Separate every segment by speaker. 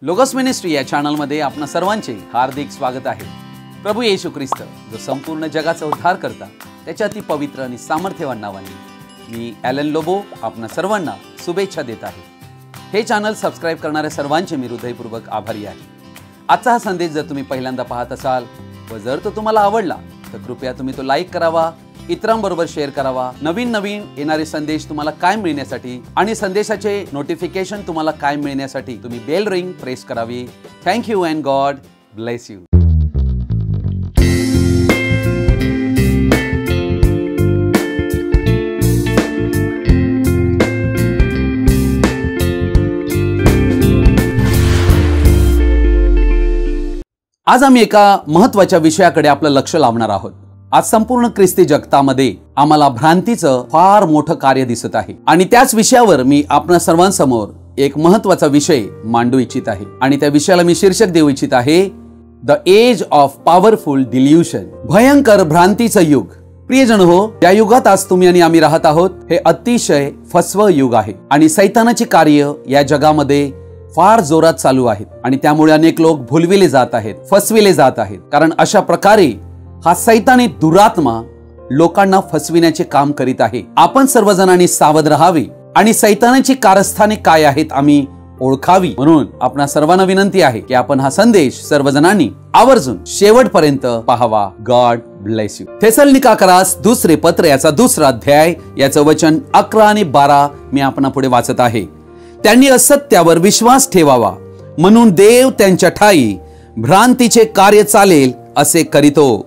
Speaker 1: Logos ministry या चॅनलमध्ये आपणा सर्वांचे हार्दिक स्वागत आहे। प्रभू येशू ख्रिस्त जो संपूर्ण जगाचा उद्धार करता त्याच्या अति पवित्र आणि सामर्थ्यवान नावाने मी ॲलन लोबो आपणा सर्वांना शुभेच्छा देत आहे। हे चॅनल सबस्क्राइब करणाऱ्या सर्वांचे मी हृदयपूर्वक आभारी आहे। आजचा हा संदेश जर तुम्ही पहिल्यांदा पाहत असाल व जर तो तुम्हाला आवडला तर कृपया तुम्ही तो लाईक करावा, इतरांबरोबर शेअर करावा। नवीन येणारे संदेश तुम्हाला काय मिळण्यासाठी आणि संदेशाचे नोटिफिकेशन तुम्हाला काय मिळण्यासाठी तुम्ही बेल रिंग प्रेस करावी। Thank you and God bless you. आज आम्ही एका महत्त्वाच्या विषयाकडे आपलं लक्ष लावणार आहोत। आज संपूर्ण ख्रिस्ती जगतामध्ये आम्हाला भ्रांतीचं फार मोठं कार्य दिसत आहे आणि त्याच विषयावर मी आपणा सर्वांसमोर एक महत्त्वाचा विषय मांडू इच्छित आहे आणि त्या विषयाला मी शीर्षक देऊ इच्छित आहे, the age of powerful delusion, भयंकर भ्रांतीचं युग। प्रियजन हो, या युगात आज तुम्ही आणि आम्ही राहत आहोत। हे अतिशय फसवं युग आहे आणि सैतानाची कार्य या जगामध्ये फार जोरात चालू आहेत आणि त्यामुळे अनेक लोक भुलविले जात आहेत, फसविले जात आहेत। कारण अशा प्रकारे हा सैतानी दुरात्मा लोकांना फसविण्याचे काम करीत आहे। आपण सर्वजणांनी सावध राहावे आणि सैतानाची कारस्थाने काय आहेत आम्ही ओळखावी। म्हणून आपणा सर्वांना विनंती आहे की आपण हा संदेश सर्वजणांनी आवर्जून शेवटपर्यंत पाहावा। God bless you. थेसलोनिकास दुसरे पत्र याचा दुसरा अध्याय याचं वचन 11 आणि 12 मी आपणा पुढे वाचत आहे। त्यांनी असत्यावर विश्वास ठेवावा म्हणून देव त्यांच्या ठाई भ्रांतीचे कार्य चालेल असे करीतो।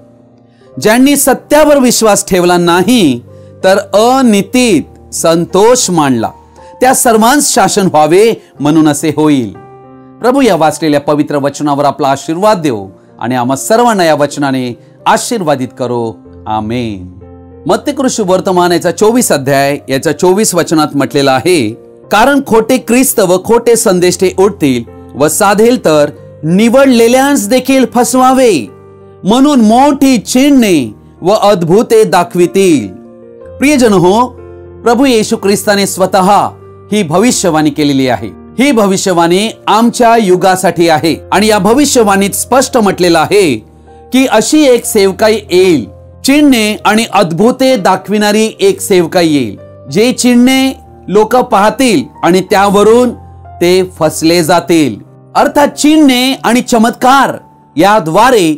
Speaker 1: ज्यांनी सत्यावर विश्वास ठेवला नाही तर अनितीत संतोष मानला त्या सर्वांस शासन व्हावे म्हणून असे होईल। प्रभू या वाचलेल्या पवित्र वचनावर आपला आशीर्वाद देव आणि आम्हा सर्वांना या वचनाने आशीर्वादित करो। आमेन। मत्ती शुभवर्तमान याचा 24 अध्याय याच्या 24 वचनात म्हटलेलं आहे, कारण खोटे ख्रिस्त व खोटे संदेष्टे उठतील व साधेल तर निवडलेल्यांस देखील फसवावे म्हणून मोठी चिन्हे व अद्भुते दाखवितील। प्रियजन हो, प्रभू येशू ख्रिस्ताने स्वतः ही भविष्यवाणी केलेली आहे। ही भविष्यवाणी आमच्या युगासाठी आहे आणि या भविष्यवाणीत स्पष्ट म्हटलेलं आहे की अशी एक सेवकाई येईल, चिन्हे आणि अद्भुते दाखविणारी एक सेवकाई येईल। जे चिन्हे लोक पाहतील आणि त्यावरून ते फसले जातील। अर्थात चिन्हे आणि चमत्कार याद्वारे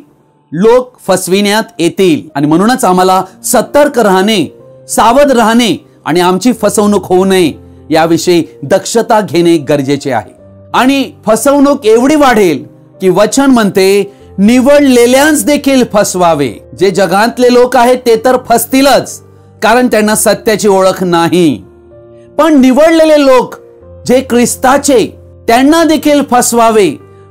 Speaker 1: लोक फसविण्यात येतील आणि म्हणूनच आम्हाला सतर्क राहणे, सावध राहणे आणि आमची फसवणूक होऊ नये याविषयी दक्षता घेणे गरजेचे आहे। आणि फसवणूक एवढी वाढेल की वचन म्हणते निवडलेल्यांस देखील फसवावे। जे जगातले लोक आहेत ते तर फसतीलच, कारण त्यांना सत्याची ओळख नाही, पण निवडलेले लोक जे ख्रिस्ताचे त्यांना देखील फसवावे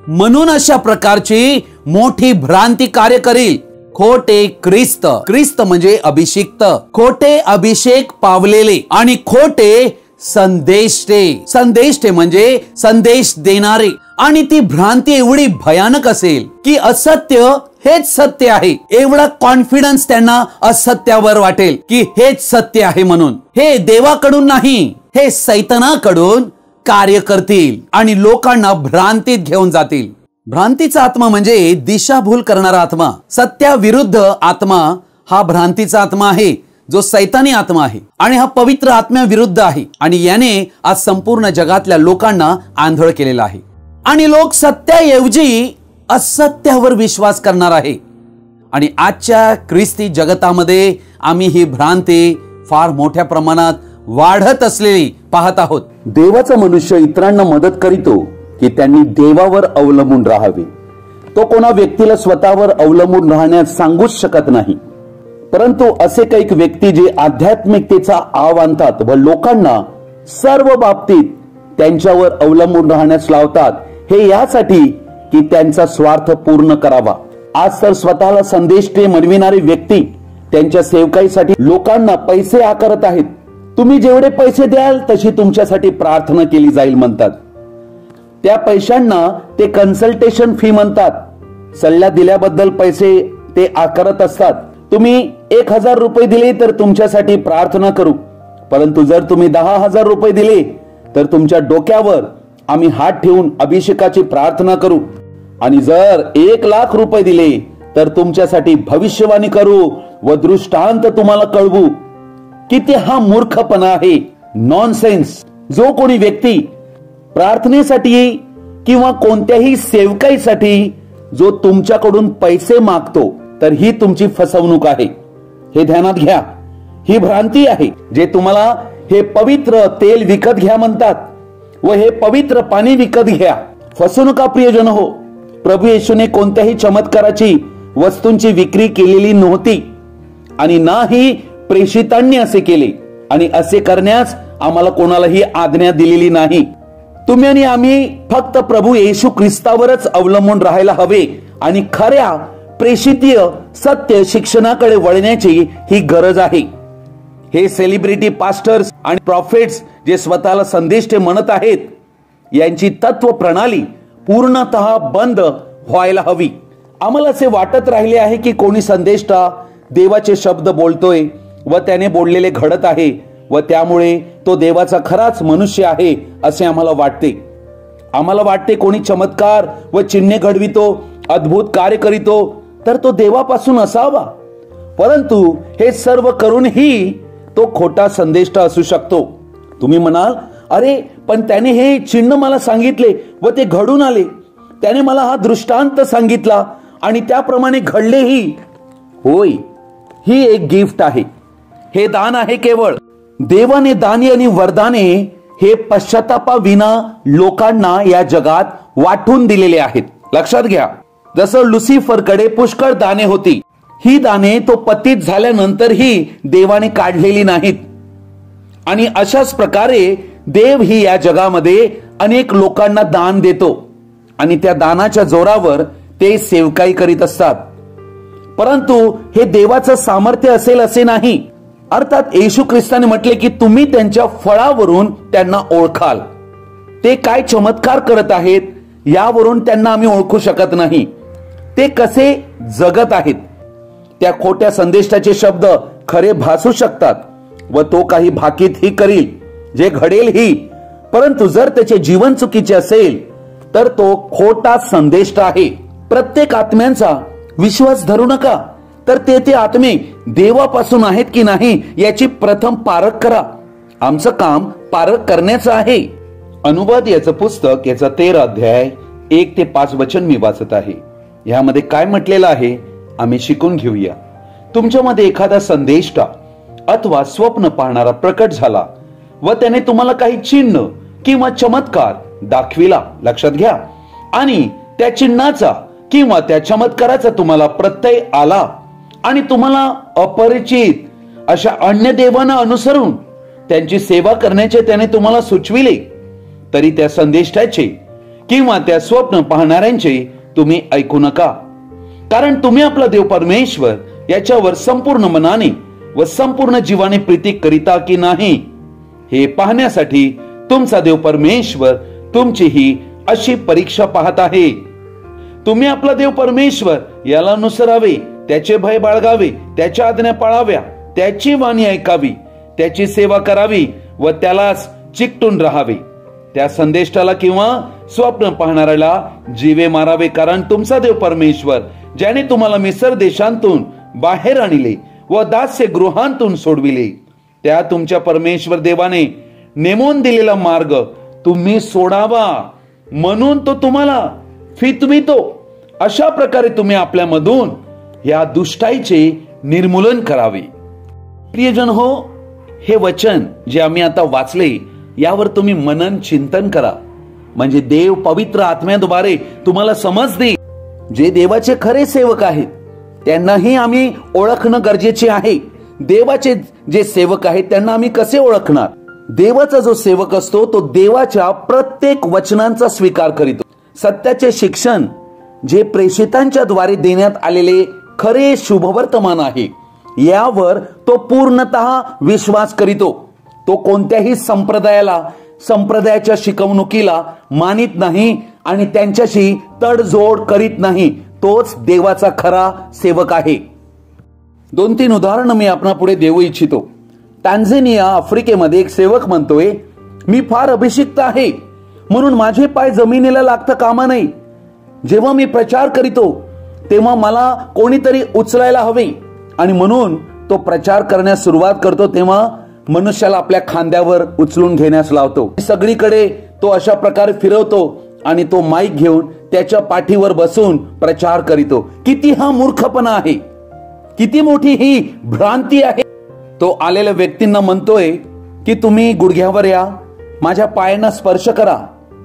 Speaker 1: म्हणून अशा प्रकारची मोठी भ्रांती कार्य करील। खोटे ख्रिस्त, ख्रिस्त म्हणजे अभिषिक्त, खोटे अभिषेक पावलेले आणि खोटे संदेष्टे, संदेष्टे म्हणजे संदेश देणारे। आणि ती भ्रांती एवढी भयानक असेल की असत्य हेच सत्य आहे एवढा कॉन्फिडन्स त्यांना असत्यावर वाटेल की हेच सत्य आहे म्हणून। हे देवाकडून नाही, हे सैतानाकडून कार्य करतील आणि लोकांना भ्रांतीत घेऊन जातील। भ्रांतीचा आत्मा म्हणजे दिशाभूल करणारा आत्मा। सत्याविरुद्ध आत्मा हा भ्रांतीचा आत्मा आहे, जो सैतानी आत्मा आहे आणि हा पवित्र आत्म्याविरुद्ध आहे आणि याने आज संपूर्ण जगातल्या लोकांना आंधळ केलेला आहे आणि लोक सत्याऐवजी असत्यावर विश्वास करणार आहे। आणि आजच्या ख्रिस्ती जगतामध्ये आम्ही ही भ्रांती फार मोठ्या प्रमाणात वाढत असलेली पाहत आहोत।
Speaker 2: देवाचा मनुष्य इतरांना मदत करीतो की त्यांनी देवावर अवलंबून राहावे। तो कोणा व्यक्तीला स्वतःवर अवलंबून राहण्यास सांगूच शकत नाही, परंतु असे काही व्यक्ती जे आध्यात्मिकतेचा आव आणतात व लोकांना सर्व बाबतीत त्यांच्यावर अवलंबून राहण्यास लावतात, हे यासाठी की त्यांचा स्वार्थ पूर्ण करावा। आज तर स्वतःला संदेष्टे म्हणविणारे व्यक्ती त्यांच्या सेवकाईसाठी लोकांना पैसे आकारत आहेत। तुम्ही जेवढे पैसे द्याल तशी तुमच्यासाठी प्रार्थना केली जाईल म्हणतात। त्या पैशांना ते कन्सल्टेशन फी म्हणतात। सल्ला दिल्याबद्दल पैसे ते आकारत असतात। तुम्ही 1000 रुपये दिले तर तुमच्यासाठी प्रार्थना करू, परंतु जर तुम्ही 10,000 रुपये दिले तर तुमच्या डोक्यावर आम्ही हात ठेवून अभिषेकाची प्रार्थना करू आणि जर 1,00,000 रुपये दिले तर तुमच्यासाठी भविष्यवाणी करू व दृष्टांत तुम्हाला कळवू. किती हा मूर्खपणा आहे, नॉनसेन्स. जो कोणी व्यक्ती प्रार्थनेसाठी किंवा कोणत्याही सेवकाईसाठी जो तुमच्याकडून पैसे मागतो तर ही तुमची फसवणूक आहे. हे ध्यानात घ्या. ही भ्रांती आहे. जे तुम्हाला हे पवित्र तेल विकत घ्या म्हणतात व हे पवित्र पाणी विकत घ्या. फसू नका प्रियजन हो. प्रभू येशूने कोणत्याही चमत्काराची वस्तूंची विक्री केलेली नव्हती आणि नाही प्रेषितांनी असे केले आणि असे करण्यास आम्हाला कोणालाही आज्ञा दिलेली नाही. तुम्ही आणि आम्ही फक्त प्रभू येशू ख्रिस्तावरच अवलंबून राहायला हवे आणि खऱ्या प्रेषितीय सत्य शिक्षणाकडे वळण्याची ही गरज आहे. हे सेलिब्रिटी पास्टर्स आणि प्रॉफेट्स जे स्वतःला संदेष्टे म्हणत आहेत यांची तत्व प्रणाली पूर्णतः बंद व्हायला हवी. आम्हाला असे वाटत राहिले आहे की कोणी संदेष्टा देवाचे शब्द बोलतोय व त्याने बोललेले घडत आहे व त्यामुळे तो देवाचा खराच मनुष्य आहे असे आम्हाला वाटते. आम्हाला वाटते कोणी चमत्कार व चिन्हे घडवितो, अद्भुत कार्य करीतो तर तो देवापासून असावा. परंतु हे सर्व करूनही तो खोटा संदेष्टा असू शकतो. तुम्ही म्हणाल, अरे पण त्याने हे चिन्ह मला सांगितले व ते घडून आले, त्याने मला हा दृष्टांत सांगितला आणि त्याप्रमाणे घडलेही. होय, ही एक गिफ्ट आहे. हे दान आहे. केवळ देवाने दाने आणि वरदाने हे पश्चातापाविना लोकांना या जगात वाटून दिलेले आहेत. लक्षात घ्या. जसं लुसिफरकडे पुष्कळ दाने होती, ही दाने तो पतित झाल्यानंतरही देवाने काढलेली नाहीत आणि अशाच प्रकारे देव ही या जगामध्ये अनेक लोकांना दान देतो आणि त्या दानाच्या जोरावर ते सेवकाई करीत असतात. परंतु हे देवाचं सामर्थ्य असेल असे नाही. अर्थात येशू ख्रिस्ताने म्हटले की तुम्ही त्यांच्या फळावरून त्यांना ओळखाल. ते काय चमत्कार करत आहेत यावरून त्यांना आम्ही ओळखू शकत नाही. ते कसे जगत आहेत. त्या खोट्या संदेशाचे शब्द खरे भासू शकतात व तो काही भाकीत ही करील, जे घडेल ही. परंतु जर त्याचे जीवन चुकीचे असेल तर तो खोटा संदेश आहे. प्रत्येक आत्म्यांचा विश्वास धरू नका, तर ते आत्मे देवापासून आहेत की नाही याची प्रथम पारख करा. आमचं काम पारख करण्याचं आहे. अनुवाद याचं पुस्तक याचा 13 अध्याय 1 ते 5 वचन मी वाचत आहे. यामध्ये काय म्हटलेलं आहे आम्ही शिकून घेऊया. तुमच्यामध्ये एखादा संदेष्टा अथवा स्वप्न पाहणारा प्रकट झाला व त्याने तुम्हाला काही चिन्ह किंवा चमत्कार दाखविला. लक्षात घ्या. आणि त्या चिन्हाचा किंवा त्या चमत्काराचा तुम्हाला प्रत्यय आला आणि तुम्हाला अपरिचित अशा अन्य देवांना अनुसरून त्यांची सेवा करण्याचे त्याने तुम्हाला सुचविले, तरी त्या संदेष्टाचे किंवा त्या स्वप्न पाहणाऱ्यांचे तुम्ही ऐकू नका. कारण तुम्ही आपला देव परमेश्वर याच्यावर संपूर्ण मनाने व संपूर्ण जीवाने प्रीती करिता की नाही हे पाहण्यासाठी तुमचा देव परमेश्वर तुमची ही अशी परीक्षा पाहत आहे. तुम्ही आपला देव परमेश्वर याला अनुसरावे, त्याचे भय बाळगावे, त्याच्या आज्ञा पाळाव्या, त्याची वाणी ऐकावी, त्याची सेवा करावी व त्यालाच चिकटून राहावे. त्या संदेष्टाला किंवा स्वप्न पाहणाऱ्याला जीवे मारावे. कारण तुमचा देव परमेश्वर ज्याने तुम्हाला मिस्र देशांतून बाहेर आणले व दास्य गृहांतून सोडविले, त्या तुमच्या परमेश्वर देवाने नेमून दिलेला मार्ग तुम्ही सोडावा म्हणून तो तुम्हाला फितवितो. अशा प्रकारे तुम्ही आपल्यामधून या दुष्टाईचे निर्मूलन करावे. प्रियजन हो, हे वचन जे आम्ही आता वाचले यावर तुम्ही मनन चिंतन करा. म्हणजे देव पवित्र आत्म्याद्वारे तुम्हाला समज दे. जे देवाचे खरे सेवक आहेत त्यांनाही आम्ही ओळखणं गरजेचे आहे. देवाचे जे सेवक आहेत त्यांना आम्ही कसे ओळखणार? देवाचा जो सेवक असतो तो देवाच्या प्रत्येक वचनांचा स्वीकार करीतो. सत्याचे शिक्षण जे प्रेषितांच्या द्वारे देण्यात आलेले खरे शुभवर्तमान आहे यावर तो पूर्णतः विश्वास करीतो. तो कोणत्याही संप्रदायाच्या शिकवणुकीला मानित नाही आणि त्यांच्याशी तडजोड करीत नाही. तोच देवाचा खरा सेवक आहे. 2-3 उदाहरणं मी आपणा पुढे देऊ इच्छितो. टांझेनिया आफ्रिकेमध्ये एक सेवक म्हणतोय, मी फार अभिषिक्त आहे म्हणून माझे पाय जमिनीला लागता कामा नये. जेव्हा मी प्रचार करीतो तेव्हा मला कोणीतरी उचलायला हवे, आणि म्हणून तो प्रचार करण्यास सुरुवात करतो तेव्हा मनुष्याला आपल्या खांद्यावर उचलून घेण्यास लावतो. सगळीकडे तो अशा प्रकारे फिरवतो आणि तो माईक घेऊन त्याच्या पाठीवर बसून प्रचार करीतो. किती हा मूर्खपणा आहे, किती मोठी ही भ्रांती आहे. तो आलेल्या व्यक्तींना म्हणतोय की तुम्ही गुडघ्यावर या, माझ्या पायांना स्पर्श करा.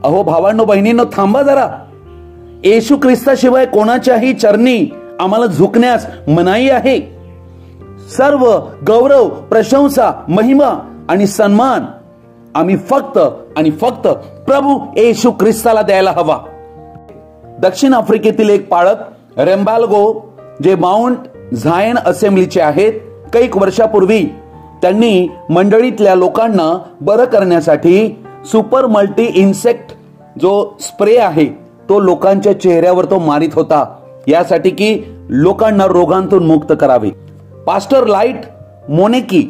Speaker 2: अहो भावांनो बहिणींनो, थांबा जरा. येशू ख्रिस्ताशिवाय कोणाच्याही चरणी आम्हाला झुकण्यास मनाई आहे. सर्व गौरव, प्रशंसा, महिमा आणि सन्मान आम्ही फक्त आणि फक्त प्रभू येशू ख्रिस्ताला द्यायला हवा. दक्षिण आफ्रिकेतील एक पाळक रेम्बाल्गो, जे माउंट झायन असेंब्लीचे आहेत, कैक वर्षापूर्वी त्यांनी मंडळीतल्या लोकांना बरं करण्यासाठी सुपर मल्टी इन्सेक्ट जो स्प्रे आहे तो लोकांच्या चेहऱ्यावर तो मारित होता, यासाठी की लोकांना रोगांतून मुक्त करावे. पास्टर लाइट मोनेकी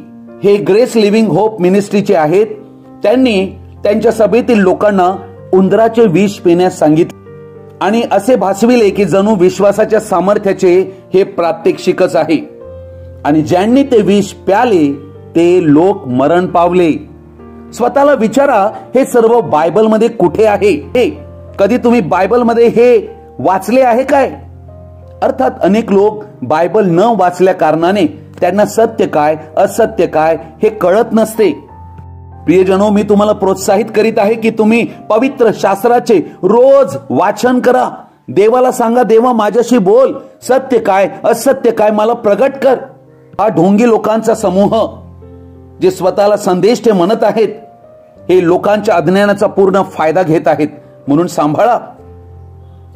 Speaker 2: हे ग्रेस लिव्हिंग होप मिनिस्ट्रीचे आहेत. त्यांनी त्यांच्या सभेतील लोकांना उंदराचे विष पिण्यास सांगितले आणि असे भासविले की जणू विश्वासाच्या सामर्थ्याचे हे प्रात्यक्षिकच आहे. आणि ज्यांनी ते विष प्याले ते लोक मरण पावले. स्वतःला विचारा, हे सर्व बायबलमध्ये कुठे आहे? कधी तुम्ही बायबलमध्ये हे वाचले आहे काय? अर्थात अनेक लोक बायबल न वाचल्या कारणाने त्यांना सत्य काय असत्य काय हे कळत नसते. प्रियजनो, मी तुम्हाला प्रोत्साहित करीत आहे की तुम्ही पवित्र शास्त्राचे रोज वाचन करा. देवाला सांगा, देवा माझ्याशी बोल, सत्य काय असत्य काय मला प्रगट कर. हा ढोंगी लोकांचा समूह जे स्वतःला संदेश ते म्हणत आहेत, हे लोकांच्या अज्ञानाचा पूर्ण फायदा घेत आहेत. म्हणून सांभाळा.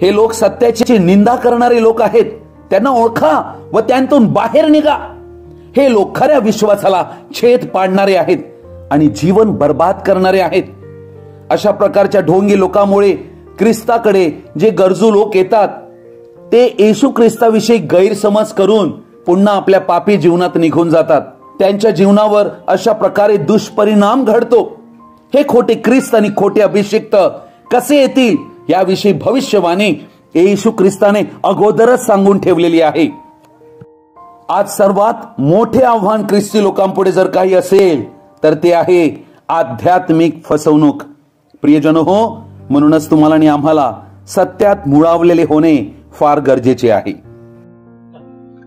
Speaker 2: हे लोक सत्याची निंदा करणारे लोक आहेत. त्यांना ओळखा व त्यांतून बाहेर निघा. हे लोक खऱ्या विश्वासाला छेद पाडणारे आहेत आणि जीवन बर्बाद करणारे आहेत. अशा प्रकारच्या ढोंगी लोकांमुळे ख्रिस्ताकडे जे गरजू लोक येतात ते येशू ख्रिस्ताविषयी गैरसमज करून पुन्हा आपल्या पापी जीवनात निघून जातात. त्यांच्या जीवनावर अशा प्रकारे दुष्परिणाम घडतो. हे खोटे ख्रिस्त आणि खोटे अभिषिक्त कसे येतील याविषयी भविष्यवाणी येशू ख्रिस्ताने अगोदरच सांगून ठेवलेली आहे. आज सर्वात मोठे आव्हान ख्रिस्ती लोकांपुढे जर काही असेल तर ते आहे आध्यात्मिक फसवणूक. प्रियजन हो, म्हणूनच तुम्हाला आणि आम्हाला सत्यात मुळावलेले होणे फार गरजेचे आहे.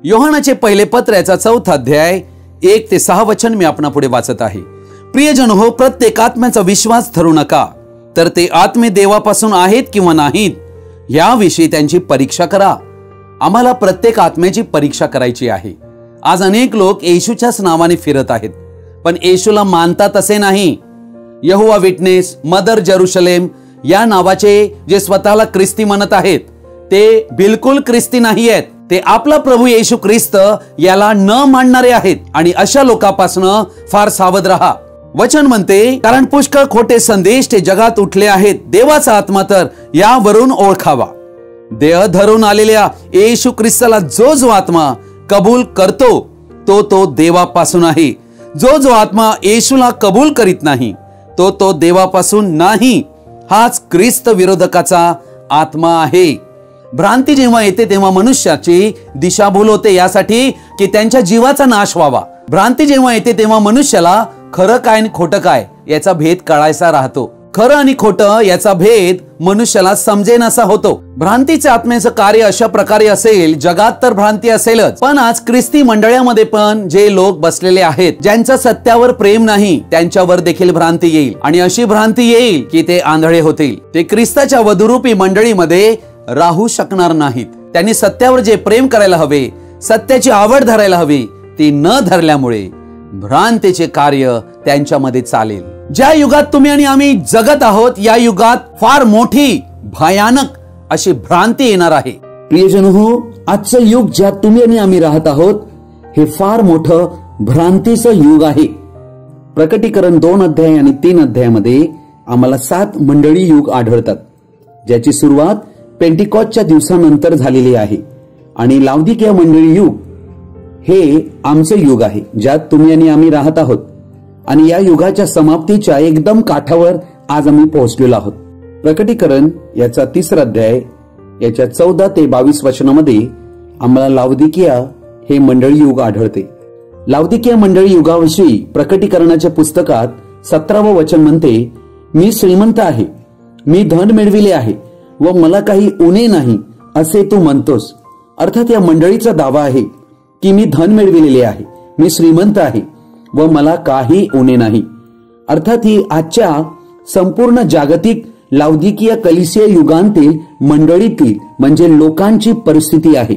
Speaker 1: योहानाचे पहिले पत्र याचा 4 अध्याय 1 ते 6 वचन मी आपणापुढे वाचत आहे. प्रियजन हो, प्रत्येक आत्म्याचा विश्वास धरू नका, तर ते आत्मे देवापासून आहेत किंवा नाहीत याविषयी त्यांची परीक्षा करा. आम्हाला प्रत्येक आत्म्याची परीक्षा करायची आहे. आज अनेक लोक येशूच्याच नावाने फिरत आहेत, पण येशूला मानतात असे नाही. यहोवा विटनेस, मदर जेरुसलेम या नावाचे जे स्वतःला ख्रिस्ती म्हणत आहेत ते बिलकुल ख्रिस्ती नाही आहेत. ते आपला प्रभू येशू ख्रिस्त याला न मानणारे आहेत आणि अशा लोकांपासून फार सावध राहा. वचन म्हणते, कारण पुष्कळ खोटे संदेश ते जगात उठले आहेत. देवाचा आत्मा तर यावरून ओळखावा. देह धरून आलेल्या येशू ख्रिस्ताला जो जो आत्मा कबूल करतो तो देवापासून आहे. जो आत्मा येशूला कबूल करीत नाही तो देवापासून नाही. हाच ख्रिस्त विरोधकाचा आत्मा आहे. भ्रांती जेव्हा येते तेव्हा मनुष्याची दिशाभूल होते, यासाठी की त्यांच्या जीवाचा नाश व्हावा. भ्रांती जेव्हा येते तेव्हा मनुष्याला खरं काय आणि खोटं काय याचा भेद कळायचा राहतो. खरं आणि खोटं याचा भेद मनुष्याला समजेनासा होतो. भ्रांतीचे आत्म्याचं कार्य अशा प्रकारे असेल, जगात तर भ्रांती असेलच, पण आज ख्रिस्ती मंडळामध्ये पण जे लोक बसलेले आहेत ज्यांचं सत्यावर प्रेम नाही त्यांच्यावर देखील भ्रांती येईल. आणि अशी भ्रांती येईल की ते आंधळे होतील. ते ख्रिस्ताच्या वधुरूपी मंडळीमध्ये राहू शकणार नाहीत. त्यांनी सत्यावर जे प्रेम करायला हवे, सत्याची आवड धरायला हवी, ती न धरल्यामुळे भ्रांतीचे कार्य त्यांच्यामध्ये चालेल. ज्या युगात तुम्ही आणि आम्ही जगत आहोत या युगात फार मोठी भयानक अशी भ्रांती येणार आहे.
Speaker 2: प्रियजन हो, आजचं युग ज्यात तुम्ही आणि आम्ही राहत आहोत हे फार मोठं भ्रांतीचं युग आहे. प्रकटीकरण 2 अध्याय आणि 3 अध्यायामध्ये आम्हाला 7 मंडळी युग आढळतात, ज्याची सुरुवात पेंटिकॉस्टच्या दिवसानंतर झालेली आहे. आणि लाउदिकिया मंडळी युग हे आमचे युग आहे, ज्यात तुम्ही आणि आम्ही राहत आहोत. आणि या युगाच्या समाप्तीच्या एकदम काठावर आज आम्ही पोहोचलेलो आहोत. प्रकटीकरण याचा 3रा अध्याय याच्या 14 ते 22 वचनामध्ये आम्हाला लावदिकिया हे मंडळी युग आढळते. लावदिकिया मंडळी युगाविषयी प्रकटीकरणाच्या पुस्तकात 17वं वचन म्हणते, मी श्रीमंत आहे, मी धन मिळविले आहे व मला काही उणे नाही असे तू म्हणतोस. अर्थात या मंडळीचा दावा आहे की मी धन मिळविलेले आहे, मी श्रीमंत आहे व मला काही उणे नाही. अर्थात ही आजच्या संपूर्ण जागतिक लावदिकिया कलिसिया युगांतील मंडळीतील म्हणजे लोकांची परिस्थिती आहे.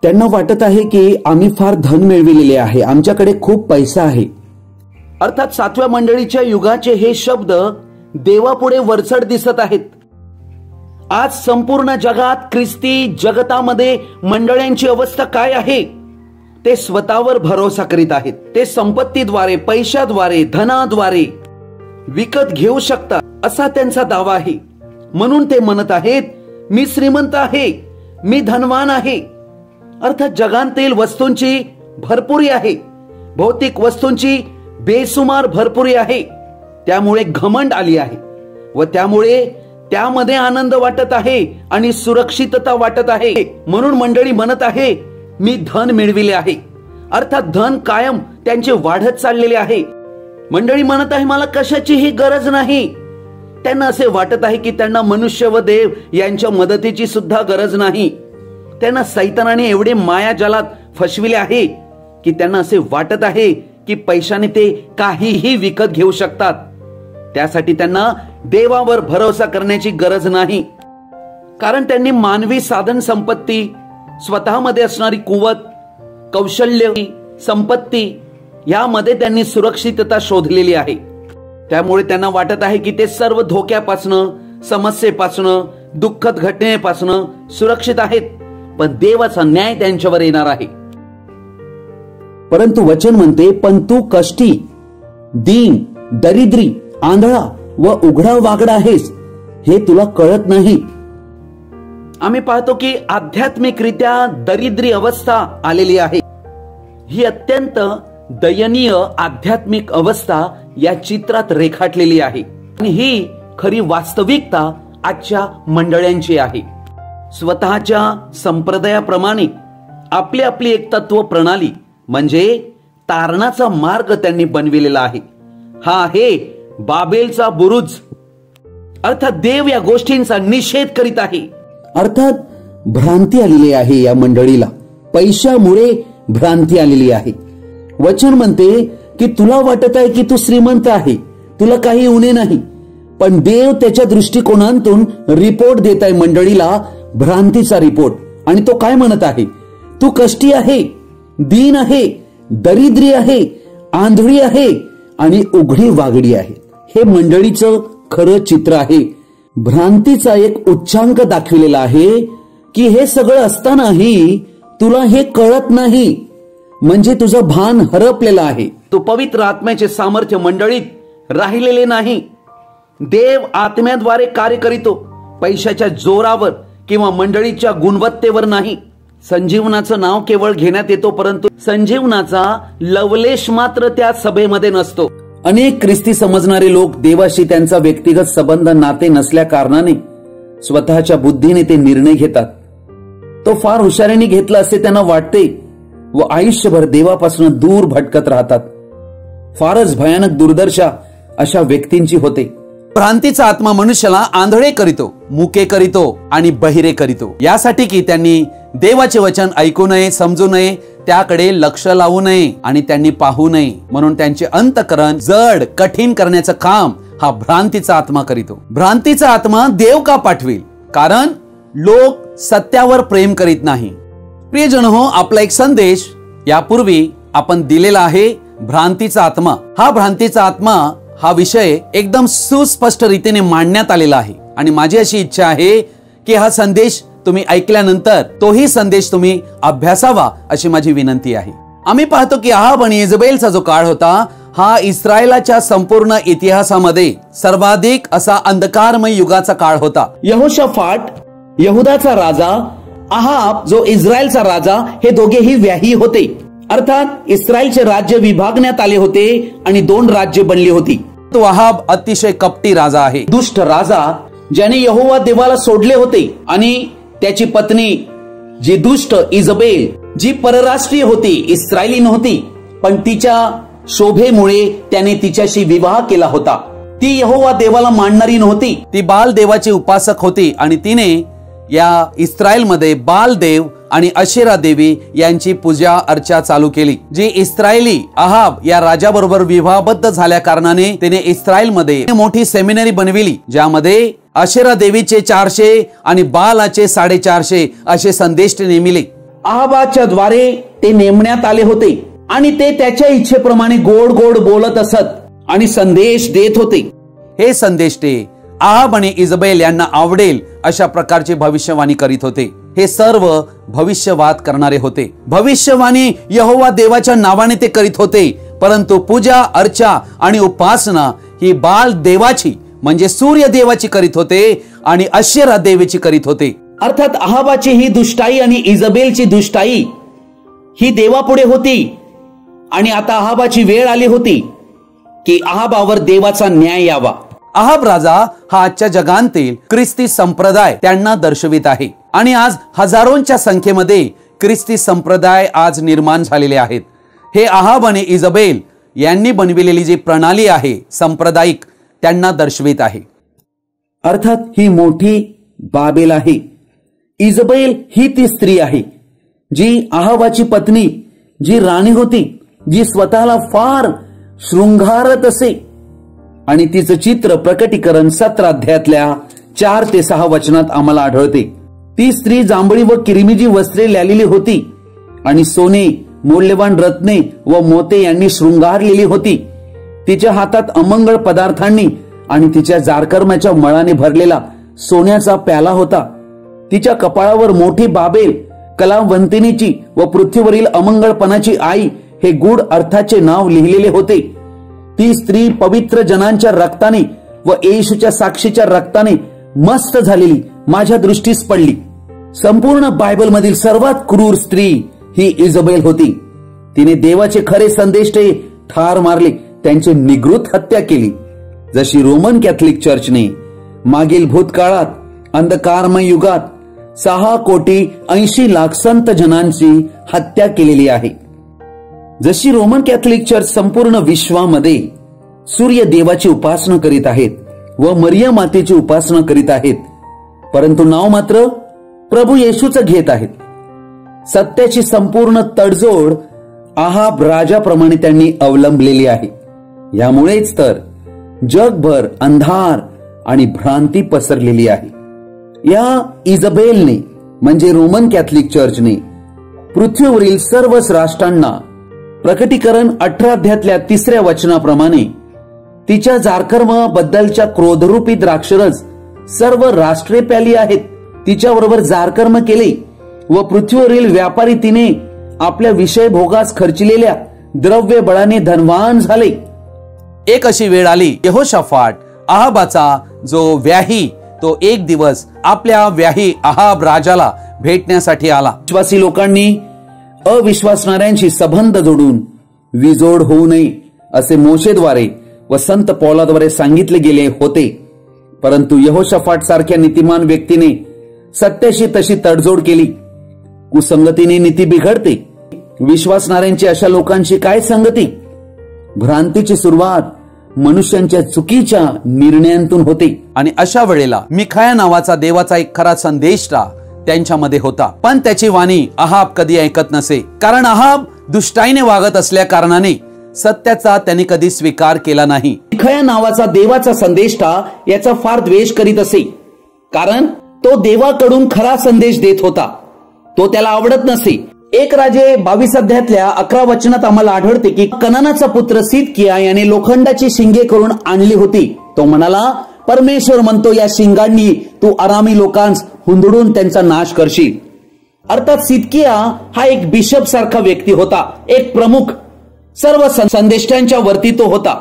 Speaker 2: त्यांना वाटत आहे की आम्ही फार धन मिळविलेले आहे, आमच्याकडे खूप पैसा आहे. अर्थात 7व्या मंडळीच्या युगाचे हे शब्द देवापुढे वरचढ दिसत आहेत. आज संपूर्ण जगात ख्रिस्ती जगतामध्ये मंडळींची अवस्था काय आहे? ते स्वतःवर भरोसा करीत आहेत. ते संपत्तीद्वारे, पैशाद्वारे, धनाद्वारे विकत घेऊ शकतात असा त्यांचा दावा आहे. म्हणून ते म्हणत आहेत, मी श्रीमंत आहे, मी धनवान आहे. अर्थात जगातील वस्तूंची भरपुरी आहे, भौतिक वस्तूंची बेसुमार भरपुरी आहे. त्यामुळे घमंड आली आहे व त्यामुळे त्यामध्ये आनंद वाटत आहे आणि सुरक्षितता वाटत आहे. म्हणून मंडळी म्हणत आहे, मी धन मिळविले आहे. अर्थात धन कायम त्यांचे वाढत चाललेले आहे. मंडळी म्हणत आहे, मला कशाचीही गरज नाही. त्यांना असे वाटत आहे की त्यांना मनुष्य व देव यांच्या मदतीची सुद्धा गरज नाही. त्यांना सैतानाने एवढे मायाजालात फसविले आहे की त्यांना असे वाटत आहे की पैशाने ते काहीही विकत घेऊ शकतात. त्यासाठी त्यांना देवावर भरोसा करण्याची गरज नाही, कारण त्यांनी मानवी साधन संपत्ती, स्वतःमध्ये असणारी कुवत, कौशल्य, संपत्ती यामध्ये त्यांनी सुरक्षितता शोधलेली आहे. त्यामुळे त्यांना वाटत आहे की ते सर्व धोक्यापासनं, समस्येपासनं, दुःखद घटनेपासनं सुरक्षित आहेत. पण देवाचा न्याय त्यांच्यावर येणार आहे. परंतु वचन म्हणते, पण तू कष्टी, दीन, दरिद्री, आंधळा व उघडा वागडा आहेस, हे तुला कळत नाही. आम्ही पाहतो की आध्यात्मिकरित्या दरिद्री अवस्था आलेली आहे. ही अत्यंत दयनीय आध्यात्मिक अवस्था या चित्रात रेखाटलेली आहे आणि ही खरी वास्तविकता आजच्या मंडळींची आहे. स्वतःच्या संप्रदायाप्रमाणे आपली आपली एक तत्व प्रणाली म्हणजे तारणाचा मार्ग त्यांनी बनविलेला आहे. हा आहे बाबेलचा बुरुज. अर्थात देव या गोष्टींचा निषेध करीत आहे. अर्थात भ्रांती आलेली आहे या मंडळीला, पैशामुळे भ्रांती आलेली आहे. वचन म्हणते की तुला वाटत आहे की तू श्रीमंत आहे, तुला काही उणे नाही, पण देव त्याच्या दृष्टिकोनातून रिपोर्ट देत आहे मंडळीला, भ्रांतीचा रिपोर्ट. आणि तो काय म्हणत आहे? तू कष्टी आहे, दीन आहे, दरिद्री आहे, आंधळी आहे आणि उघडी वागडी आहे. हे मंडळीचं खरं चित्र आहे. भ्रांतीचा एक उच्चांक दाखविलेला आहे की हे सगळं असतानाही तुला हे कळत नाही, म्हणजे तुझं भान हरपलेलं आहे. तू पवित्र आत्म्याचे सामर्थ्य मंडळीत राहिलेले नाही. देव आत्म्याद्वारे कार्य करीतो, पैशाच्या जोरावर किंवा मंडळीच्या गुणवत्तेवर नाही. संजीवनाचं नाव केवळ घेण्यात येतो, परंतु संजीवनाचा लवलेश मात्र त्या सभेमध्ये नसतो. अनेक ख्रिस्ती समजणारे लोक देवाशी त्यांचा व्यक्तिगत संबंध, नाते नसल्या कारणाने स्वतःच्या बुद्धीने ते निर्णय घेतात. तो फार हुशारीने घेतला असे त्यांना वाटते व आयुष्यभर देवापासून दूर भटकत राहतात. फारच भयानक दुर्दशा अशा व्यक्तींची होते.
Speaker 1: भ्रांतीचा आत्मा मनुष्याला आंधळे करीतो, मुके करीतो आणि बहिरे करीतो, यासाठी की त्यांनी देवाचे वचन ऐकू नये, समजू नये, त्याकडे लक्ष लावू नये आणि त्यांनी पाहू नये. म्हणून त्यांचे अंतःकरण जड, कठीण करण्याचं काम हा भ्रांतीचा आत्मा करीतो. भ्रांतीचा आत्मा देव का पाठवेल? कारण लोक सत्यावर प्रेम करीत नाही. प्रियजन हो, आपला एक संदेश यापूर्वी आपण दिलेला आहे, भ्रांतीचा आत्मा. हा भ्रांतीचा आत्मा हा विषय एकदम सुस्पष्ट रीतीने मांडण्यात आलेला आहे आणि माझी अशी इच्छा आहे की हा संदेश तुम्ही ऐकल्यानंतर तोही संदेश तुम्ही अभ्यासावा अशी माझी विनंती आहे. आम्ही पाहतो की अहाब आणि इजबेलचा जो काळ होता हा इस्रायलाच्या संपूर्ण इतिहासामध्ये सर्वाधिक असा अंधकारमय युगाचा काळ होता.
Speaker 2: यहोशाफाट यहुदाचा राजा, अहाब जो इस्रायलचा राजा, हे दोघेही व्याही होते. अर्थात इस्रायलचे राज्य विभागण्यात आले होते आणि 2 राज्य बनली होती.
Speaker 1: तो अहाब अतिशय कपटी राजा आहे,
Speaker 2: दुष्ट राजा
Speaker 1: ज्याने यहोवा देवाला सोडले होते आणि त्याची पत्नी जी दुष्ट इजबेल, जी परराष्ट्रीय होती, इस्रायली नव्हती, पण तिच्या शोभेमुळे त्याने तिच्याशी विवाह केला होता. ती यहोवा देवाला मानणारी नव्हती, ती बाल देवाची उपासक होती आणि तिने या इस्रायलमध्ये बाल देव आणि अशेरा देवी यांची पूजा अर्चा चालू केली. जी इस्रायली अहाब या राजाबरोबर विवाहबद्ध झाल्या कारणाने तिने इस्रायलमध्ये मोठी सेमिनरी बनविली, ज्यामध्ये अशेरा देवीचे 400 आणि बालाचे 450 असे संदेष्टे नेमिले. अहाबाच्या द्वारे ते नेमण्यात आले होते आणि ते त्याच्या इच्छेप्रमाणे गोड गोड बोलत असत आणि संदेश देत होते. हे संदेष्टे अहाब आणि इजबेल यांना आवडेल अशा प्रकारचे भविष्यवाणी करीत होते. हे सर्व भविष्यवाद करणारे होते. भविष्यवाणी यहोवा देवाच्या नावाने ते करीत होते, परंतु पूजा अर्चा आणि उपासना ही बाल देवाची म्हणजे सूर्य देवाची करीत होते आणि अशेरा देवीची करीत होते. अर्थात अहाबाची ही दुष्टाई आणि इजबेलची दुष्टाई ही देवापुढे होती आणि आता अहाबाची वेळ आली होती की अहाबावर देवाचा न्याय यावा. अहाब राजा हा आजच्या जगातील ख्रिस्ती संप्रदाय त्यांना दर्शवित आहे आणि आज हजारोंच्या संख्येमध्ये ख्रिस्ती संप्रदाय आज निर्माण झालेले आहेत. हे अहाब आणि इजबेल यांनी बनविलेली जी प्रणाली आहे सांप्रदायिक त्यांना दर्शवित आहे. अर्थात ही मोठी बाबेल आहे. इजबेल ही ती स्त्री आहे जी अहाबाची पत्नी, जी राणी होती, जी स्वतःला फार शृंगारत असे आणि तिचं चित्र प्रकटीकरण 17 अध्यायातल्या 4 ते 6 वचनात आम्हाला आढळते. ती स्त्री जांभळी व किरमिजी वस्त्रे ल्यालेली होती आणि सोने, मौल्यवान रत्ने व मोते यांनी शृंगारलेली होती. तिच्या हातात अमंगळ पदार्थांनी आणि तिच्या जारकर्माच्या मळाने भरलेला सोन्याचा प्याला होता. तिच्या कपाळावर मोठी बाबेल, कलावंतिनीची व पृथ्वीवरील अमंगळपणाची आई हे गूढ अर्थाचे नाव लिहिलेले होते. ती स्त्री पवित्र जनांच्या रक्ताने व येशूच्या साक्षीच्या रक्ताने मस्त झालेली माझ्या दृष्टीस पडली. संपूर्ण बायबल मधील सर्वात क्रूर स्त्री ही इजबेल होती. तिने देवाचे खरे संदेष्टे ठार मारले, त्यांची निगृत हत्या केली. जशी रोमन कॅथलिक चर्चने मागील भूतकाळात अंधकारमय युगात 6,80,00,000 संत जनांची हत्या केलेली आहे. जशी रोमन कॅथलिक चर्च संपूर्ण विश्वामध्ये सूर्य देवाची उपासना करीत आहेत व मरिया मातेची उपासना करीत आहेत, परंतु नाव मात्र प्रभू येशूचं घेत आहेत. सत्याची संपूर्ण तडजोड अहाब राजाप्रमाणे त्यांनी अवलंबलेली आहे. यामुळेच तर जगभर अंधार आणि भ्रांती पसरलेली आहे. या इजबेलने म्हणजे रोमन कॅथलिक चर्चने पृथ्वीवरील सर्वच राष्ट्रांना प्रकटीकरण 18 अध्यायातल्या 3 वचनाप्रमाणे तिच्या जारकर्माबद्दलच्या क्रोधरूपी द्राक्षरस सर्व राष्ट्रे प्याली आहेत. तिच्याबरोबर जारकर्म केले व पृथ्वीवरील व्यापारी तिने आपल्या विषय भोगास खर्चिलेल्या द्रव्य बळाने धनवान झाले. एक अशी वेळ आली, यहोशाफाट अहाबाचा जो व्याही तो एक दिवस आपल्या व्याही अहाब राजाला भेटण्यासाठी आला. विश्वासी लोकांनी अविश्वासणाऱ्यांशी संबंध जोडून विजोड होऊ नये असे मोशेद्वारे व संत पौलाद्वारे सांगितले गेले होते, परंतु यहोशाफाट सारख्या नीतिमान व्यक्तीने सत्याशी तशी तडजोड केली. कुसंगतीने नीती बिघडते. विश्वासणाऱ्यांची अशा लोकांची काय संगती? भ्रांतीची सुरुवात मनुष्यांच्या चुकीच्या निर्णयांतून होते. आणि अशा वेळेला मिखाया नावाचा देवाचा एक खरा संदेष्टा त्यांच्यामध्ये होता, पण त्याची वाणी अहाब कधी ऐकत नसे. कारण अहाब दुष्टाईने वागत असल्या कारणाने सत्याचा त्याने कधी स्वीकार केला नाही. मिखाया नावाचा देवाचा संदेष्टा याचा फार द्वेष करीत असे, कारण तो देवाकडून खरा संदेश देत होता. तो त्याला आवडत नसे. 1 राजे 22 अध्यायातल्या 11 वचनात आम्हाला आढळते की कनानाचा पुत्र सिदकिया याने लोखंडाची शिंगे करून आणली होती. तो म्हणाला, परमेश्वर म्हणतो, या शिंगांनी तू अरामी लोकांस हुंदडून त्यांचा नाश करशील. अर्थात सिदकिया हा एक बिशप सारखा व्यक्ती होता, एक प्रमुख. सर्व संदेष्टांच्या वरती तो होता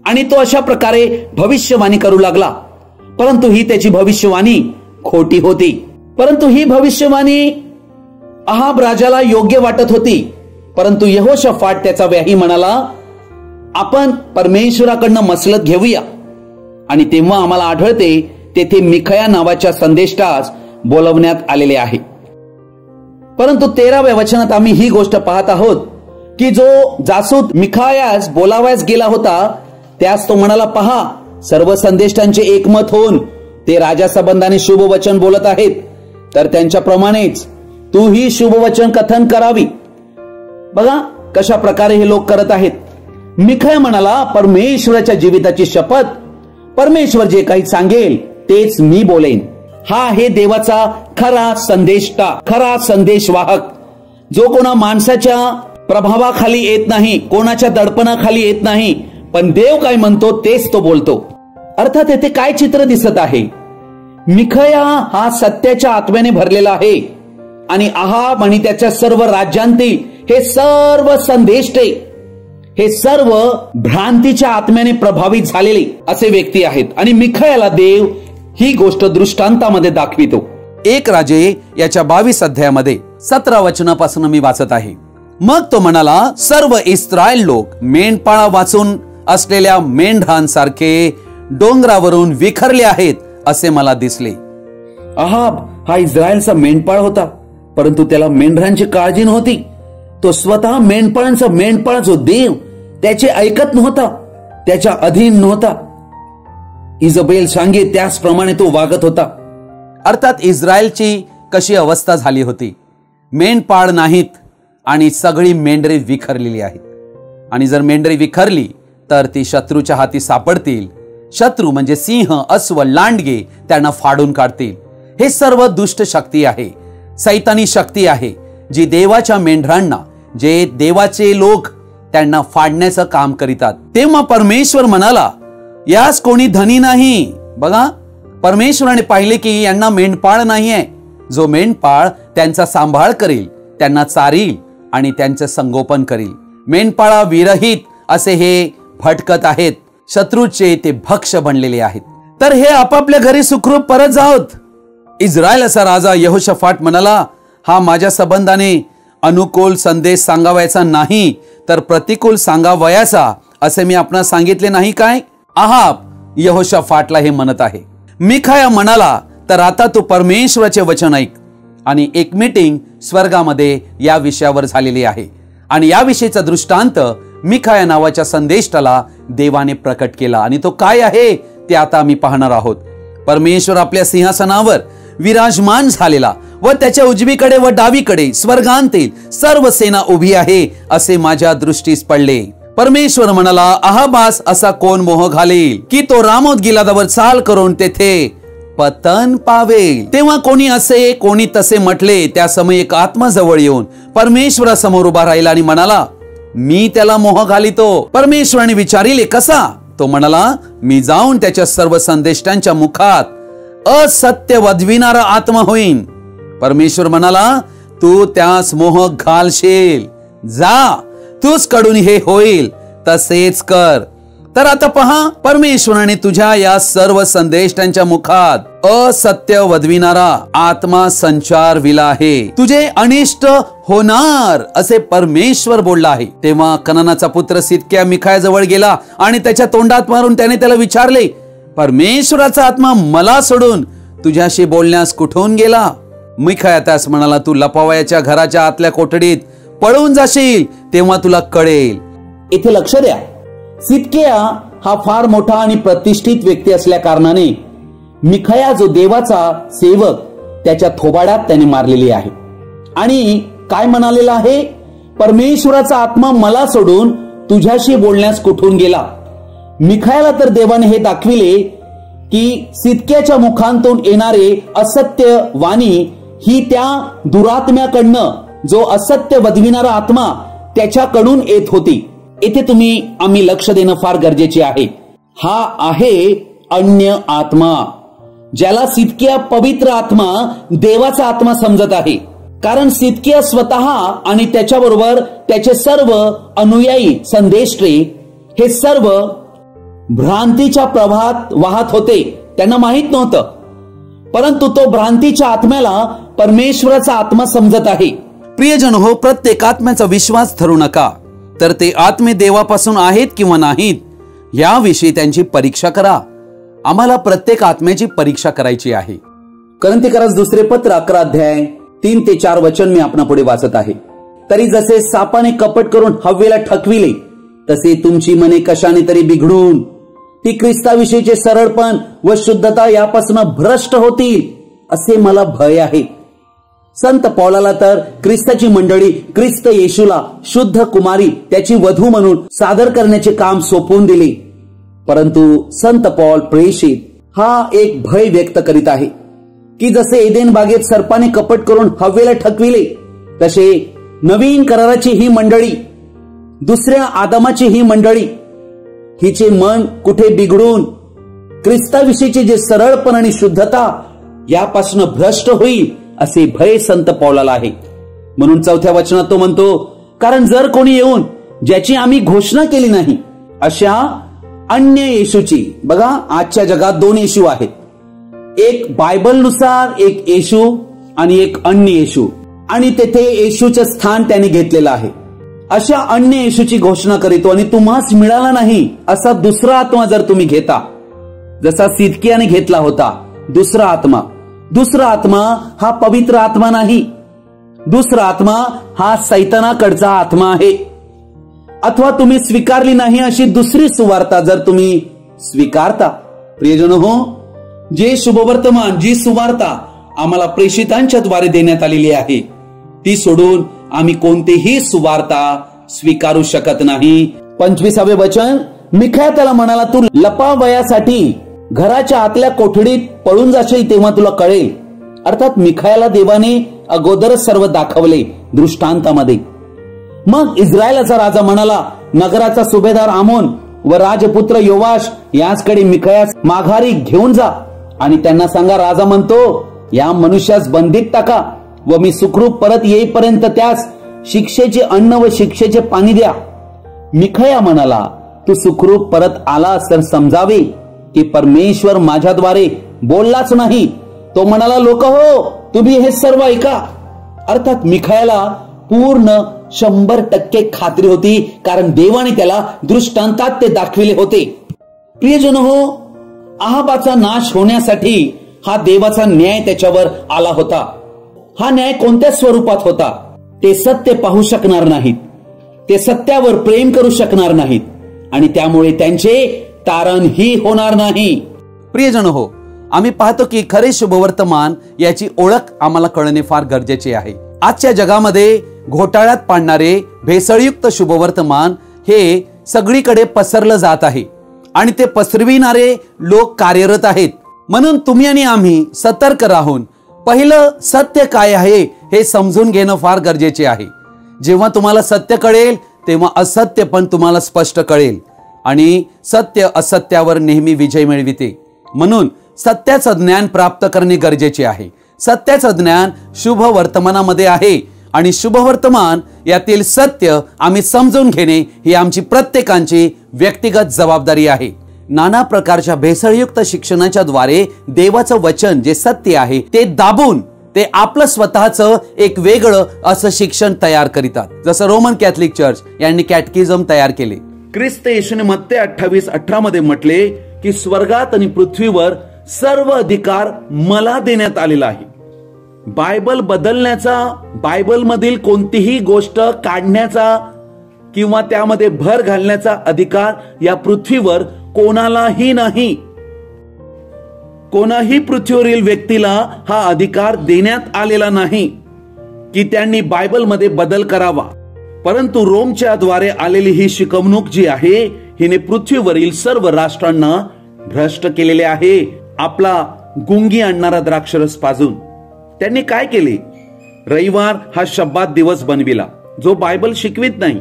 Speaker 1: आणि तो अशा प्रकारे भविष्यवाणी करू लागला. परंतु ही त्याची भविष्यवाणी खोटी होती. परंतु ही भविष्यवाणी अहाब राजाला योग्य वाटत होती. परंतु यहोशाफाट त्याचा व्याही म्हणाला, आपण परमेश्वराकडनं मसलत घेऊया. आणि तेव्हा आम्हाला आढळते
Speaker 2: तेथे मिखया नावाच्या संदेष्टास बोलवण्यात आलेले आहे. परंतु 13व्या वचनात आम्ही ही गोष्ट पाहत आहोत की जो जासूद मिखायास बोलावयास गेला होता त्यास तो म्हणाला, पहा, सर्व संदेष्टांचे एकमत होऊन ते राजा संबंधाने शुभवचन बोलत आहेत, तर त्यांच्याप्रमाणेच तूही शुभवचन कथन करावी. बघा कशा प्रकारे हे लोक करत आहेत. मिखया म्हणाला, परमेश्वराच्या जीविताची शपथ, परमेश्वर जे काही सांगेल तेच मी बोलेन. हा आहे देवाचा खरा संदेष्टा, खरा संदेशवाहक, जो कोणा माणसाच्या प्रभावाखाली येत नाही, कोणाच्या दडपणाखाली येत नाही, पण देव काय म्हणतो तेच तो बोलतो. अर्थात येथे काय चित्र दिसत आहे? मिखया हा सत्याच्या आत्म्याने भरलेला आहे आणि अहाब आणि त्याच्या सर्व राज्यांतील हे सर्व संदेष्टे, हे सर्व भ्रांतीच्या आत्म्याने प्रभावित झालेले असे व्यक्ती आहेत. आणि मिखयाला देव ही गोष्ट दृष्टांतामध्ये दाखवितो.
Speaker 1: 1 राजे याच्या 22 अध्यायामध्ये 17 वचनापासून मी वाचत आहे. मग तो म्हणाला, सर्व इस्रायल लोक मेंढपाळा वाचून असलेल्या मेंढरांसारखे डोंगरावरून विखरले आहेत असे मला दिसले.
Speaker 2: अहाब हा इस्रायलचा मेंढपाळ होता, परंतु त्याला मेंढरांची काळजी नव्हती. तो स्वतः मेंढपाळांचा मेंढपाळ जो देव त्याचे ऐकत नव्हता, त्याच्या अधीन नव्हता. इजबेल सांगे त्याचप्रमाणे तो वागत होता.
Speaker 1: अर्थात इस्रायलची कशी अवस्था झाली होती? मेंढपाळ नाहीत आणि सगळी मेंढरे विखरलेली आहेत. आणि जर मेंढरे विखरली तर ती शत्रूच्या हाती सापडतील. शत्रू म्हणजे सिंह, अस्व, लांडगे त्यांना फाडून काढतील. हे सर्व दुष्ट शक्ती आहे, सैतानी शक्ती आहे, जी देवाच्या मेंढरांना, जे देवाचे लोक त्यांना फाडण्याचं काम करीतात. तेव्हा परमेश्वर म्हणाला, यास कोणी धनी नाही. बघा, परमेश्वराने पाहिले की यांना मेंढपाळ नाहीये, जो मेंढपाळ त्यांचा सांभाळ करील, त्यांना चारील आणि त्यांचे संगोपन करील. मेंढपाळा विरहित असे हे भटकत आहेत, शत्रूचे ते भक्ष बनलेले आहेत. तर हे आपापल्या घरी सुखरूप परत जावत. इस्रायलचा राजा यहोशाफाट म्हणाला, हा माझ्या संबंधाने अनुकूल संदेश सांगावयाचा नाही तर प्रतिकूल सांगावयाचा, असे मी आपणास सांगितले नाही काय? अहाब यहोशाफाटला हे म्हणत आहे. मिखाया म्हणाला, तर आता तू परमेश्वराचे वचन ऐक. आणि एक मीटिंग स्वर्गामध्ये या विषयावर झालेली आहे आणि याविषयीचा दृष्टांत मिखाया नावाच्या संदेष्टाला देवाने प्रकट केला. आणि तो काय आहे ते आता आम्ही पाहणार आहोत. परमेश्वर आपल्या सिंहासनावर विराजमान झालेला व त्याच्या उजवीकडे व डावीकडे स्वर्गांतील सर्व सेना उभी आहे असे माझ्या दृष्टीस पडले. परमेश्वर म्हणाला, अहाबास असा कोण मोह घालेल की तो रामोत गिलादावर चाल करून तेथे पतन पावेल. तेव्हा कोणी असे कोणी तसे म्हटले. त्या समय एक आत्मा जवळ येऊन परमेश्वरासमोर उभा राहिला आणि म्हणाला, मी त्याला मोह घालितो. परमेश्वराने विचारिले, कसा? तो म्हणाला, मी जाऊन त्याच्या सर्व संदेष्टांच्या मुखात असत्य वदविणारा आत्मा होईन. परमेश्वर म्हणाला, तू त्यास मोह घालशील. जा, तूच कडून हे होईल तसेच कर. तर आता पहा, परमेश्वराने तुझ्या या सर्व संदेष्टांच्या मुखात असत्य वदविणारा आत्मा संचार विला आहे. तुझे अनिष्ट होणार असे परमेश्वर बोलला आहे. तेव्हा कनानाचा पुत्र सिदकिया मिखाया जवळ गेला आणि त्याच्या तोंडात मारून त्याने त्याला विचारले, परमेश्वराचा आत्मा मला सोडून तुझ्याशी बोलण्यास कुठून गेला? मिखाया त्यास म्हणाला, तू लपवायाच्या घराच्या आतल्या कोठडीत पळून जाशील तेव्हा तुला कळेल.
Speaker 2: इथे लक्ष द्या, सिदकिया हा फार मोठा आणि प्रतिष्ठित व्यक्ती असल्या कारणाने मिखाया जो देवाचा सेवक त्याच्या थोबाडात त्याने मारलेली आहे. आणि काय म्हणालेला आहे? परमेश्वराचा आत्मा मला सोडून तुझ्याशी बोलण्यास कुठून गेला? मिखायाला तर देवाने हे दाखविले की सिदकियाच्या मुखांतून येणारे असत्य वाणी ही त्या दुरात्म्याकडनं, जो असत्य वदविणारा आत्मा त्याच्याकडून येत होती. इथे आम्ही लक्ष देणं फार गरजेचे आहे. हा आहे अन्य आत्मा, ज्याला सिदकिया पवित्र आत्मा, देवाचा आत्मा समजत आहे. कारण सिदकिया स्वतः आणि त्याच्याबरोबर त्याचे सर्व अनुयायी संदेष्टे हे सर्व भ्रांतीच्या प्रवाहात वाहत होते. त्यांना माहित नव्हतं, परंतु तो भ्रांतीच्या आत्म्याला परमेश्वराचा आत्मा समजत आहे.
Speaker 1: प्रियजन हो, प्रत्येक आत्म्याचा विश्वास धरू नका, तर ते आत्मे देवापासून आहेत किंवा नाहीत याविषयी त्यांची परीक्षा करा. आम्हाला प्रत्येक आत्म्याची परीक्षा करायची आहे.
Speaker 2: करंथीकरास दुसरे पत्र 11 अध्याय 3 ते 4 वचन मी आपणा पुढे वाचत आहे. तरी जसे सापाने कपट करून हव्वेला ठकविले, तसे तुमची मने कशाने तरी बिघडून ती ख्रिस्ताविषयीचे सरळपण व शुद्धता यापासून भ्रष्ट होतील, असे मला भय आहे. संत पौलाला तर ख्रिस्ताची मंडळी ख्रिस्त येशूला शुद्ध कुमारी त्याची वधू म्हणून सादर करण्याचे काम सोपवून दिले. परंतु संत पौल प्रेषित हा एक भय व्यक्त करीत आहे की जसे एदेन बागेत सर्पाने कपट करून हव्वेला ठकविले, तसे नवीन कराराची ही मंडळी, दुसऱ्या आदमाची ही मंडळी, हिचे मन कुठे बिघडून ख्रिस्ताविषयीचे जे सरळपण आणि शुद्धता यापासून भ्रष्ट होईल, असे भय संत पौलाला आहे. म्हणून 4थ्या वचनात तो म्हणतो, कारण जर कोणी येऊन ज्याची आम्ही घोषणा केली नाही अशा अन्य येशूची, बघा आजच्या जगात 2 येशू आहेत, एक बायबलनुसार एक येशू आणि एक अन्य येशू, आणि तेथे येशूचे स्थान त्याने घेतलेलं आहे. अशा अन्य येशूची घोषणा करीतो आणि तुम्हास मिळाला नाही असा दुसरा आत्मा जर तुम्ही घेता, जसा सिदकियाने घेतला होता दुसरा आत्मा हा पवित्र आत्मा नाही, दुसरा आत्मा हा सैतानाकडचा आत्मा आहे. अथवा तुम्ही स्वीकारली नाही अशी दुसरी सुवार्ता जर तुम्ही स्वीकारता, प्रियजन हो, जे शुभवर्तमान, जी सुवार्ता आम्हाला प्रेषितांच्या द्वारे देण्यात आलेली आहे, ती सोडून आम्ही कोणतीही सुवार्ता स्वीकारू शकत नाही. 25वे वचन, मिखाया त्याला म्हणाला, तू लपावयासाठी घराच्या आतल्या कोठडीत पळून जाशील तेव्हा तुला कळेल. अर्थात मिखायाला देवाने अगोदरच सर्व दाखवले दृष्टांतामध्ये. मग इस्रायलाचा राजा म्हणाला, नगराचा सुभेदार आमोन व राजपुत्र योवाश याचकडे मिखायास माघारी घेऊन जा आणि त्यांना सांगा, राजा म्हणतो, या मनुष्यास बंदीत टाका व मी सुखरूप परत येईपर्यंत त्यास शिक्षेचे अन्न व शिक्षेचे पाणी द्या. मिखाया म्हणाला, तू सुखरूप परत आलास तर समजावे की परमेश्वर माझ्याद्वारे बोललाच नाही. तो म्हणाला, लोक हो, तुम्ही हे सर्व ऐका. अर्थात मिखायाला पूर्ण 100% खात्री होती, कारण देवाने त्याला दृष्टांतात ते दाखविले होते. प्रियजन हो, अहाबाचा नाश होण्यासाठी हा देवाचा न्याय त्याच्यावर आला होता. हा न्याय कोणत्या स्वरूपात होता? ते सत्य पाहू शकणार नाहीत, ते सत्यावर प्रेम करू शकणार नाहीत, आणि त्यामुळे त्यांचे तारण ही होणार नाही.
Speaker 1: प्रियजन हो, आम्ही पाहतो की खरे शुभवर्तमान याची ओळख आम्हाला कळणे फार गरजेचे आहे. आजच्या जगामध्ये घोटाळ्यात पाडणारे भेसळयुक्त शुभवर्तमान हे सगळीकडे पसरलं जात आहे आणि ते पसरविणारे लोक कार्यरत आहेत. म्हणून तुम्ही आणि आम्ही सतर्क राहून पहिलं सत्य काय आहे हे समजून घेणं फार गरजेचे आहे. जेव्हा तुम्हाला सत्य कळेल तेव्हा असत्य पण तुम्हाला स्पष्ट कळेल आणि सत्य असत्यावर नेहमी विजय मिळविते. म्हणून सत्याचं ज्ञान प्राप्त करणे गरजेचे आहे. सत्याचं ज्ञान शुभ वर्तमानामध्ये आहे आणि शुभ वर्तमान यातील सत्य आम्ही समजून घेणे ही आमची प्रत्येकाची व्यक्तिगत जबाबदारी आहे. नाना प्रकारच्या भेसळयुक्त शिक्षणाच्या द्वारे देवाचं वचन जे सत्य आहे ते दाबून ते आपलं स्वतःचं एक वेगळं असं शिक्षण तयार करीतात. जसं रोमन कॅथलिक चर्च यांनी कॅटेकिझम तयार केले.
Speaker 2: ख्रिस्त येशूने मत्ते 28:18 मध्ये म्हटले की स्वर्गात आणि पृथ्वीवर सर्व अधिकार मला देण्यात आलेला आहे. बायबल बदलण्याचा, बायबल मधील कोणतीही गोष्ट काढण्याचा किंवा त्यामध्ये भर घालण्याचा अधिकार या पृथ्वीवर कोणालाही नाही. कोणाही पृथ्वीवरील व्यक्तीला हा अधिकार देण्यात आलेला नाही की त्यांनी बायबलमध्ये बदल करावा. परंतु रोमच्या द्वारे आलेली ही शिकवणूक जी आहे हिने पृथ्वीवरील सर्व राष्ट्रांना भ्रष्ट केलेले आहे. आपला गुंगी आणणारा द्राक्षरस पाजून त्यांनी काय केले? रविवार हा शब्बात दिवस बनविला जो बायबल शिकवित नाही.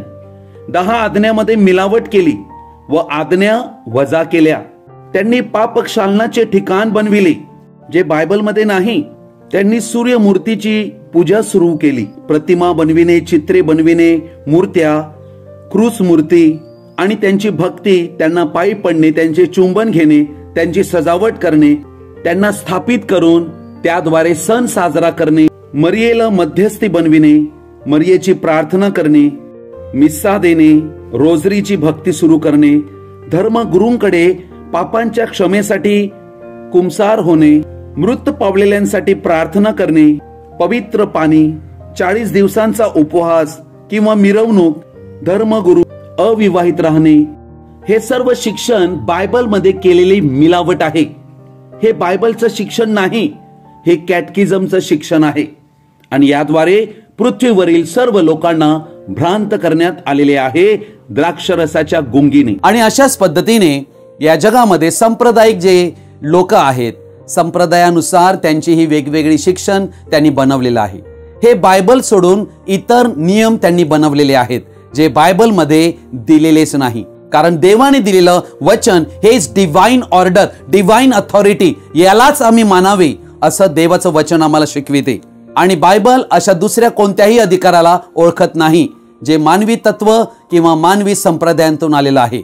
Speaker 2: 10 आज्ञामध्ये मिलावट केली व आज्ञा वजा केल्या. त्यांनी पापक्षालनाचे ठिकाण बनविले जे बायबलमध्ये नाही. त्यांनी सूर्यमूर्तीची पूजा सुरू केली. प्रतिमा बनविणे, चित्रे बनविणे, मूर्त्या, क्रूस मूर्ती आणि त्यांची भक्ती, त्यांना पायी पडणे, त्यांचे चुंबन घेणे, त्यांची सजावट करणे, त्यांना स्थापित करून त्याद्वारे सण साजरा करणे, मरियेला मध्यस्थी बनविणे, मरियेची प्रार्थना करणे, मिस्सा देणे, रोजरीची भक्ती सुरू करणे, धर्मगुरूंकडे पापांच्या क्षमेसाठी कुंसार होणे, मृत पावलेल्यांसाठी प्रार्थना करणे, पवित्र पाणी, 40 दिवसांचा उपवास किंवा मिरवणूक, धर्मगुरू, अविवाहित राहणे, हे सर्व शिक्षण बायबलमध्ये केलेली मिलावट आहे. हे बायबलचं शिक्षण नाही, हे कॅटकिझमचं शिक्षण आहे. आणि याद्वारे पृथ्वीवरील सर्व लोकांना भ्रांत करण्यात आलेले आहे द्राक्षरसाच्या गुंगीने.
Speaker 1: आणि अशाच पद्धतीने या जगामध्ये सांप्रदायिक जे लोक आहेत, संप्रदायानुसार त्यांची ही वेगवेगळी शिक्षण त्यांनी बनवलेलं आहे. हे बायबल सोडून इतर नियम त्यांनी बनवलेले आहेत जे बायबलमध्ये दिलेलेच नाही. कारण देवाने दिलेलं वचन हेच डिवाइन ऑर्डर, डिवाइन अथॉरिटी, यालाच आम्ही मानावे असं देवाचं वचन आम्हाला शिकविते. आणि बायबल अशा दुसऱ्या कोणत्याही अधिकाराला ओळखत नाही जे मानवी तत्व किंवा मानवी संप्रदायांतून आलेलं आहे.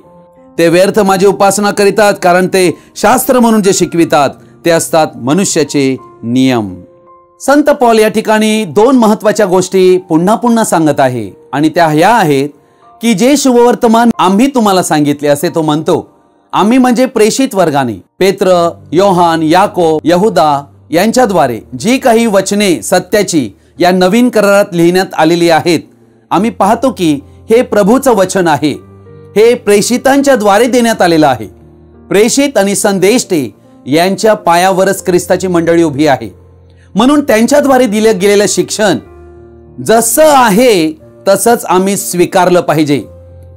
Speaker 1: ते व्यर्थ माझी उपासना करीतात, कारण ते शास्त्र म्हणून जे शिकवितात ते असतात मनुष्याचे नियम. संत पौल या ठिकाणी 2 महत्वाच्या गोष्टी पुन्हा पुन्हा सांगत आहे. आणि त्या ह्या आहेत की जे शुभवर्तमान आम्ही तुम्हाला सांगितले असे तो म्हणतो. आम्ही म्हणजे प्रेषित वर्गाने, पेत्र, योहान, याकोब, यहुदा यांच्याद्वारे जी काही वचने सत्याची या नवीन करारात लिहिण्यात आलेली आहेत, आम्ही पाहतो की हे प्रभूचं वचन आहे. हे प्रेषितांच्या द्वारे देण्यात आलेलं आहे. प्रेषित आणि संदेष्टे यांच्या पायावरच ख्रिस्ताची मंडळी उभी आहे. म्हणून त्यांच्याद्वारे दिलं गेलेलं शिक्षण जसं आहे तसंच आम्ही स्वीकारलं पाहिजे.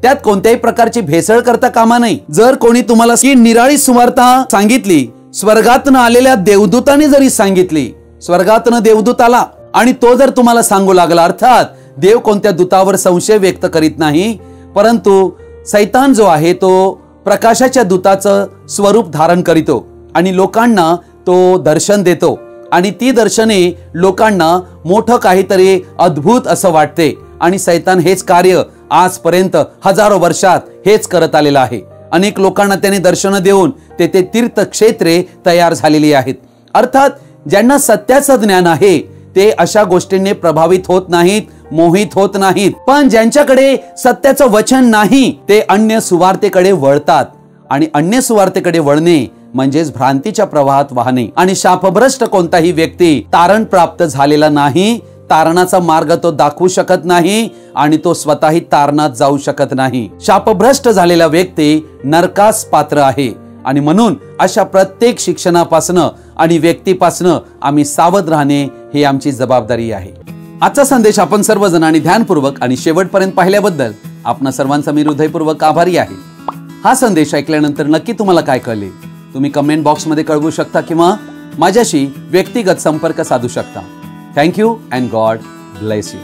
Speaker 1: त्यात कोणत्याही प्रकारची भेसळ करता कामा नाही. जर कोणी तुम्हाला की निराळी सुवार्ता सांगितली, स्वर्गातनं आलेल्या देवदूताने जरी सांगितली, स्वर्गातनं देवदूत आला आणि तो जर तुम्हाला सांगू लागला, अर्थात देव कोणत्या दूतावर संशय व्यक्त करीत नाही, परंतु सैतान जो आहे तो प्रकाशाच्या दूताचं स्वरूप धारण करीतो आणि लोकांना तो दर्शन देतो. आणि ती दर्शने लोकांना मोठं काहीतरी अद्भुत असं वाटते. आणि सैतान हेच कार्य आजपर्यंत हजारो वर्षात हेच करत आलेलं आहे. अनेक लोकांना त्याने दर्शनं देऊन ते तीर्थक्षेत्रे तयार झालेली आहेत. अर्थात ज्यांना सत्याचं ज्ञान आहे ते अशा गोष्टींनी प्रभावित होत नाहीत, मोहित होत नाहीत. पण ज्यांच्याकडे सत्याचं वचन नाही ते अन्य सुवार्तेकडे वळतात. आणि अन्य सुवार्तेकडे वळणे म्हणजेच भ्रांतीच्या प्रवाहात वाहणे. आणि शापभ्रष्ट कोणताही व्यक्ती तारण प्राप्त झालेला नाही, तारणाचा मार्ग तो दाखवू शकत नाही आणि तो स्वतःही तारणात जाऊ शकत नाही. शापभ्रष्ट झालेला व्यक्ती नरकास पात्र आहे. आणि म्हणून अशा प्रत्येक शिक्षणापासनं आणि व्यक्तीपासनं आम्ही सावध राहणे ही आमची जबाबदारी आहे. आजचा संदेश आपण सर्वजण आणि ध्यानपूर्वक आणि शेवटपर्यंत पाहिल्याबद्दल आपणा सर्वांचा मी हृदयपूर्वक आभारी आहे. हा संदेश ऐकल्यानंतर नक्की तुम्हाला काय कळले तुम्ही कमेंट बॉक्समध्ये कळवू शकता किंवा माझ्याशी व्यक्तिगत संपर्क साधू शकता. Thank you and God bless you.